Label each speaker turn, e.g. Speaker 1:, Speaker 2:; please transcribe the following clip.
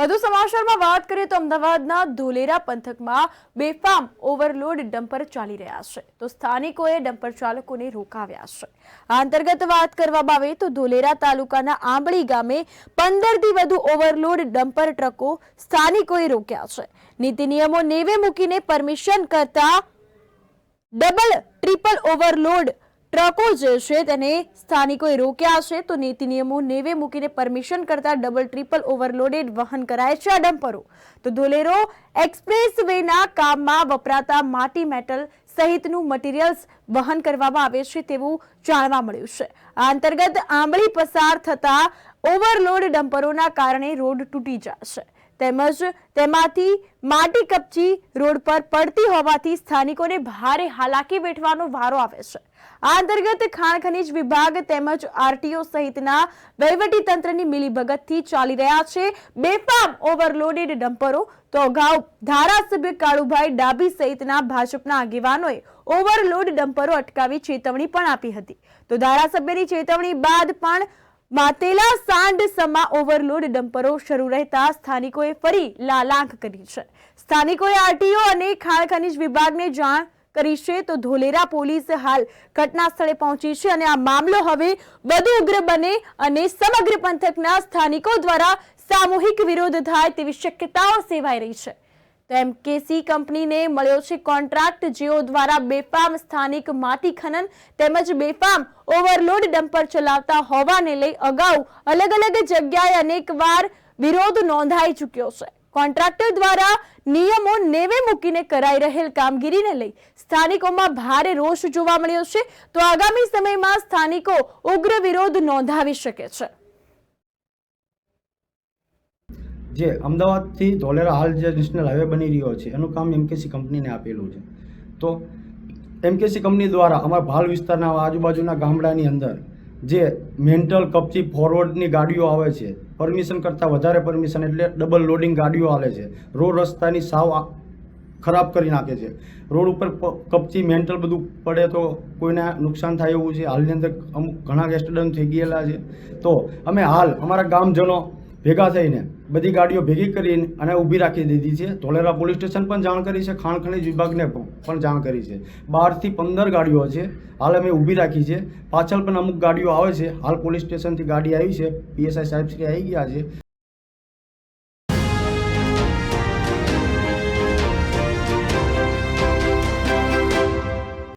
Speaker 1: વધુ સમાચારમાં વાત કરીએ તો અમદાવાદના ધોલેરા પંથકમાં બેફામ ઓવરલોડ ડમ્પર ચાલી રહ્યા છે તો સ્થાનિકોએ ડમ્પર ચાલકોને રોકાવ્યા છે। આ અંતર્ગત વાત કરવામાં આવે તો ધોલેરા તાલુકાના આંબળી ગામે 15થી વધુ ઓવરલોડ ડમ્પર ટ્રકો સ્થાનિકોએ રોક્યા છે। નીતિ નિયમો નેવે મૂકીને પરમિશન કરતા ડબલ ટ્રિપલ ઓવરલોડ ટ્રકો જે છે તેને સ્થાનિકોએ રોક્યા છે તો નીતિ નિયમો નેવે મૂકીને પરમિશન કરતા ડબલ ટ્રિપલ ઓવરલોડેડ વહન કરાય છે આ ડમ્પરો। તો ધોલેરો એક્સપ્રેસ વેના કામમાં વપરાતા માટી મેટલ સહિતનું મટીરિયલ્સ વહન કરવામાં આવે છે તેવું જાણવા મળ્યું છે। આ અંતર્ગત આંબળી પસાર થતા ઓવરલોડ ડમ્પરોના કારણે રોડ તૂટી જાય છે તેમજ તેમાંથી માટી કપચી રોડ પર પડતી હોવાથી સ્થાનિકોને ભારે હાલાકી વેઠવાનો વારો આવે છે। આ અંતર્ગત ખાણ ખનીજ વિભાગ તેમજ આરટીઓ સહિતના વહીવટી તંત્રની મિલીભગતથી ચાલી રહ્યા છે બેફામ ઓવરલોડેડ ડમ્પરો। તો અગાઉ ધારાસભ્ય કાળુભાઈ ડાભી સહિતના ભાજપના આગેવાનોએ ઓવરલોડ ડમ્પરો અટકાવી ચેતવણી પણ આપી હતી તો ધારાસભ્યની ચેતવણી બાદ પણ માતેલા સાંડ સમા ઓવરલોડ ડમ્પરો શરૂ રહેતા સ્થાનિકોએ ફરી લાલાંક કરી છે। સ્થાનિકોએ આરટીઓ અને ખાણ ખનીજ વિભાગને જાણ કરી છે તો ધોલેરા પોલીસ હાલ ઘટના સ્થળે પહોંચી છે અને આ મામલો હવે વધુ ઉગ્ર બને અને સમગ્ર પંથકના સ્થાનિકો દ્વારા સામૂહિક વિરોધ થાય તેવી શક્યતાઓ સેવાઈ રહી છે। તો એમકેસી કંપનીને મળ્યો છે કોન્ટ્રાક્ટ જેઓ દ્વારા બેફામ સ્થાનિક માટી ખનન તેમજ બેફામ ઓવરલોડ ડમ્પર ચલાવતા હોવાને લઈ અગાઉ અલગ અલગ જગ્યાએ અનેકવાર વિરોધ નોંધાઈ ચૂક્યો છે। કોન્ટ્રાક્ટર દ્વારા નિયમો નેવે મૂકીને કરાઈ રહેલ કામગીરીને લઈ સ્થાનિકોમાં ભારે રોષ જોવા મળ્યો છે તો આગામી સમયમાં સ્થાનિકો ઉગ્ર વિરોધ નોંધાવી શકે છે।
Speaker 2: જે અમદાવાદથી ધોલેરા હાલ જે નેશનલ હાઈવે બની રહ્યો છે એનું કામ એમકેસી કંપનીને આપેલું છે તો એમકેસી કંપની દ્વારા અમારા ભાલ વિસ્તારના આજુબાજુના ગામડાની અંદર જે મેન્ટલ કપચી ફોરવર્ડની ગાડીઓ આવે છે પરમિશન કરતાં વધારે પરમિશન એટલે ડબલ લોડિંગ ગાડીઓ આવે છે રોડ રસ્તાની સાવ ખરાબ કરી નાખે છે। રોડ ઉપર કપચી મેન્ટલ બધું પડે તો કોઈને નુકસાન થાય એવું છે। હાલની અંદર અમુક ઘણા એક્સિડન્ટ થઈ ગયેલા છે તો અમે હાલ અમારા ગામજનો ભેગા થઈને બધી ગાડીઓ ભેગી કરીને અને ઊભી રાખી દીધી છે। ધોલેરા પોલીસ સ્ટેશન પણ જાણ કરી છે, ખાણ ખનીજ વિભાગને પણ જાણ કરી છે। 12થી 15 ગાડીઓ છે હાલ અમે ઊભી રાખી છે। પાછળ પણ અમુક ગાડીઓ આવે છે હાલ પોલીસ સ્ટેશનથી ગાડી આવી છે, પીએસઆઈ સાહેબ શ્રી આવી ગયા છે